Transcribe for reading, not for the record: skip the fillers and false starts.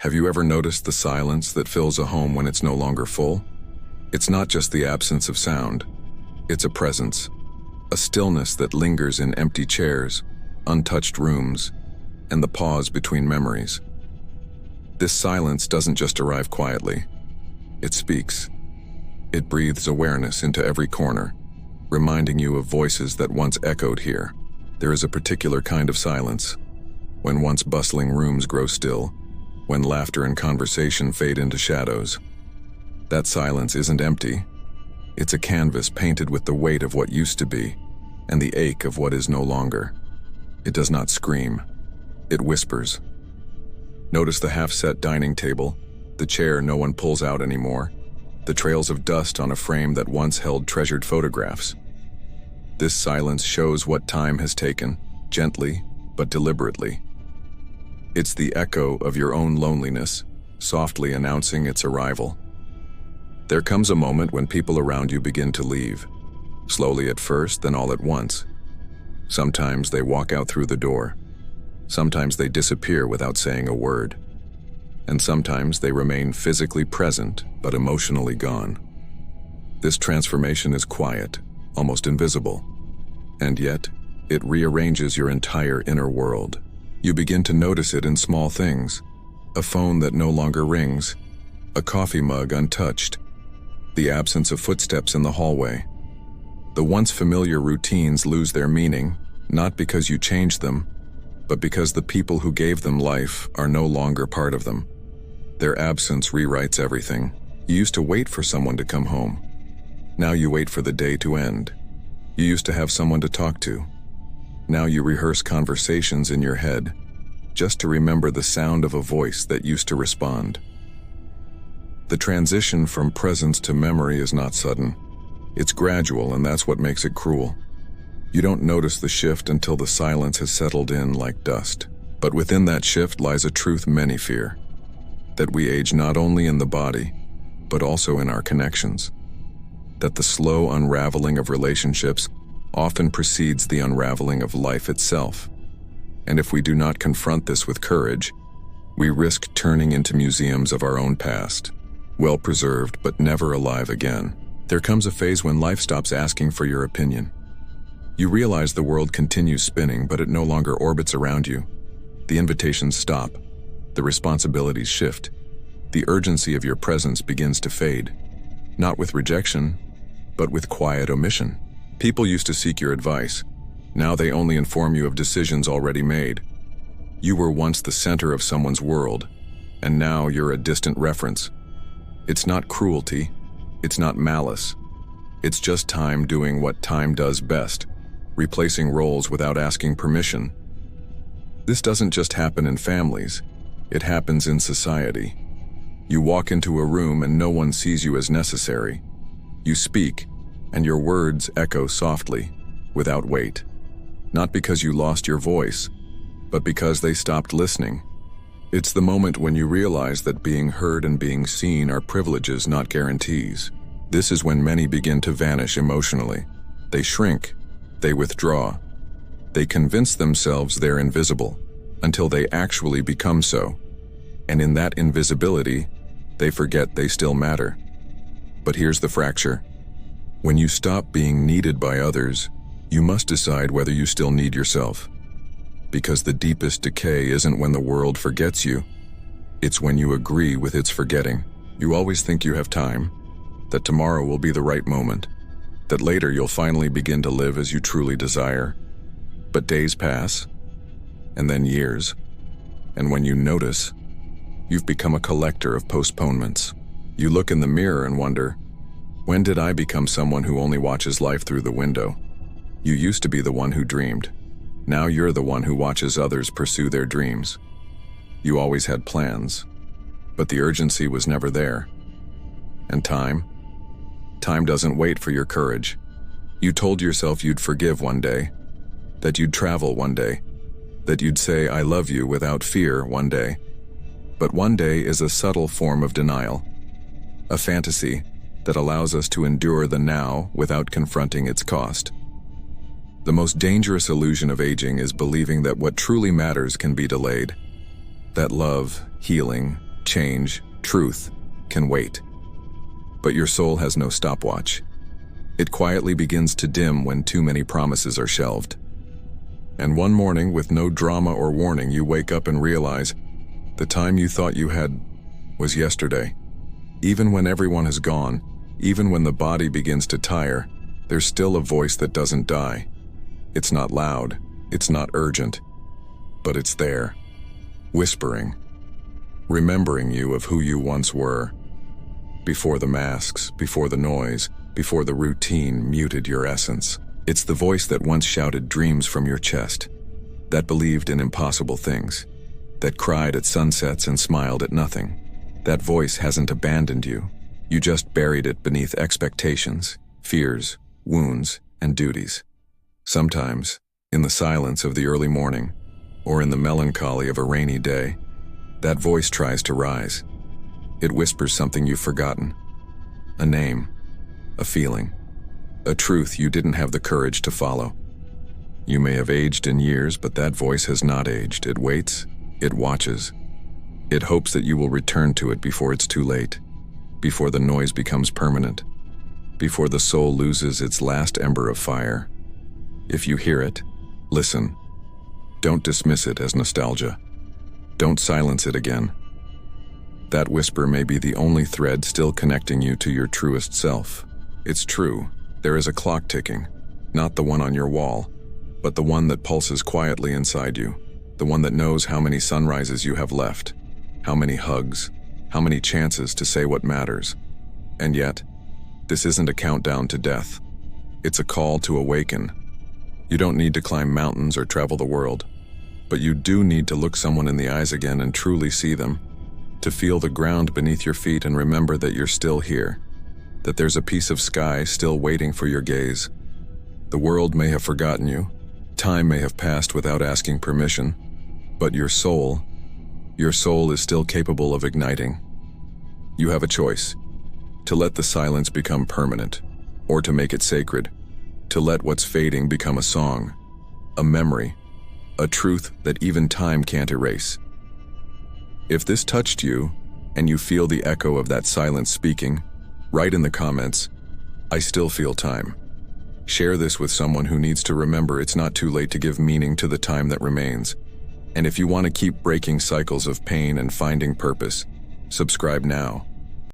Have you ever noticed the silence that fills a home when it's no longer full? It's not just the absence of sound. It's a presence, a stillness that lingers in empty chairs, untouched rooms, and the pause between memories. This silence doesn't just arrive quietly. It speaks. It breathes awareness into every corner, reminding you of voices that once echoed here. There is a particular kind of silence, when once bustling rooms grow still, when laughter and conversation fade into shadows. That silence isn't empty. It's a canvas painted with the weight of what used to be, and the ache of what is no longer. It does not scream. It whispers. Notice the half-set dining table, the chair no one pulls out anymore, the trails of dust on a frame that once held treasured photographs. This silence shows what time has taken, gently but deliberately. It's the echo of your own loneliness, softly announcing its arrival. There comes a moment when people around you begin to leave, slowly at first, then all at once. Sometimes they walk out through the door. Sometimes they disappear without saying a word. And sometimes they remain physically present, but emotionally gone. This transformation is quiet, almost invisible. And yet, it rearranges your entire inner world. You begin to notice it in small things. A phone that no longer rings, a coffee mug untouched, the absence of footsteps in the hallway. The once familiar routines lose their meaning, not because you changed them, but because the people who gave them life are no longer part of them. Their absence rewrites everything. You used to wait for someone to come home. Now you wait for the day to end. You used to have someone to talk to. Now you rehearse conversations in your head, just to remember the sound of a voice that used to respond. The transition from presence to memory is not sudden. It's gradual, and that's what makes it cruel. You don't notice the shift until the silence has settled in like dust. But within that shift lies a truth many fear: that we age not only in the body, but also in our connections. That the slow unraveling of relationships often precedes the unraveling of life itself. And if we do not confront this with courage, we risk turning into museums of our own past, well preserved but never alive again. There comes a phase when life stops asking for your opinion. You realize the world continues spinning, but it no longer orbits around you. The invitations stop. The responsibilities shift. The urgency of your presence begins to fade, not with rejection, but with quiet omission. People used to seek your advice. Now they only inform you of decisions already made. You were once the center of someone's world, and now you're a distant reference. It's not cruelty. It's not malice. It's just time doing what time does best, replacing roles without asking permission. This doesn't just happen in families. It happens in society. You walk into a room and no one sees you as necessary. You speak, and your words echo softly, without weight. Not because you lost your voice, but because they stopped listening. It's the moment when you realize that being heard and being seen are privileges, not guarantees. This is when many begin to vanish emotionally. They shrink, they withdraw. They convince themselves they're invisible, until they actually become so. And in that invisibility, they forget they still matter. But here's the fracture. When you stop being needed by others, you must decide whether you still need yourself. Because the deepest decay isn't when the world forgets you. It's when you agree with its forgetting. You always think you have time, that tomorrow will be the right moment, that later you'll finally begin to live as you truly desire. But days pass, and then years, and when you notice, you've become a collector of postponements. You look in the mirror and wonder, when did I become someone who only watches life through the window? You used to be the one who dreamed. Now you're the one who watches others pursue their dreams. You always had plans, but the urgency was never there. And time doesn't wait for your courage. You told yourself you'd forgive one day, that you'd travel one day, that you'd say I love you without fear one day. But one day is a subtle form of denial, a fantasy that allows us to endure the now without confronting its cost. The most dangerous illusion of aging is believing that what truly matters can be delayed, that love, healing, change, truth, can wait. But your soul has no stopwatch. It quietly begins to dim when too many promises are shelved. And one morning, with no drama or warning, you wake up and realize the time you thought you had was yesterday. Even when everyone has gone, even when the body begins to tire, there's still a voice that doesn't die. It's not loud, it's not urgent, but it's there, whispering, remembering you of who you once were. Before the masks, before the noise, before the routine muted your essence. It's the voice that once shouted dreams from your chest, that believed in impossible things, that cried at sunsets and smiled at nothing. That voice hasn't abandoned you. You just buried it beneath expectations, fears, wounds, and duties. Sometimes, in the silence of the early morning, or in the melancholy of a rainy day, that voice tries to rise. It whispers something you've forgotten. A name, a feeling, a truth you didn't have the courage to follow. You may have aged in years, but that voice has not aged. It waits, it watches. It hopes that you will return to it before it's too late, before the noise becomes permanent, before the soul loses its last ember of fire. If you hear it, listen. Don't dismiss it as nostalgia. Don't silence it again. That whisper may be the only thread still connecting you to your truest self. It's true, there is a clock ticking, not the one on your wall, but the one that pulses quietly inside you, the one that knows how many sunrises you have left, how many hugs, how many chances to say what matters. And yet, this isn't a countdown to death. It's a call to awaken. You don't need to climb mountains or travel the world, but you do need to look someone in the eyes again and truly see them, to feel the ground beneath your feet and remember that you're still here, that there's a piece of sky still waiting for your gaze. The world may have forgotten you, time may have passed without asking permission, but your soul is still capable of igniting. You have a choice, to let the silence become permanent, or to make it sacred, to let what's fading become a song, a memory, a truth that even time can't erase. If this touched you, and you feel the echo of that silence speaking, write in the comments, "I still feel time." Share this with someone who needs to remember it's not too late to give meaning to the time that remains. And if you want to keep breaking cycles of pain and finding purpose, subscribe now.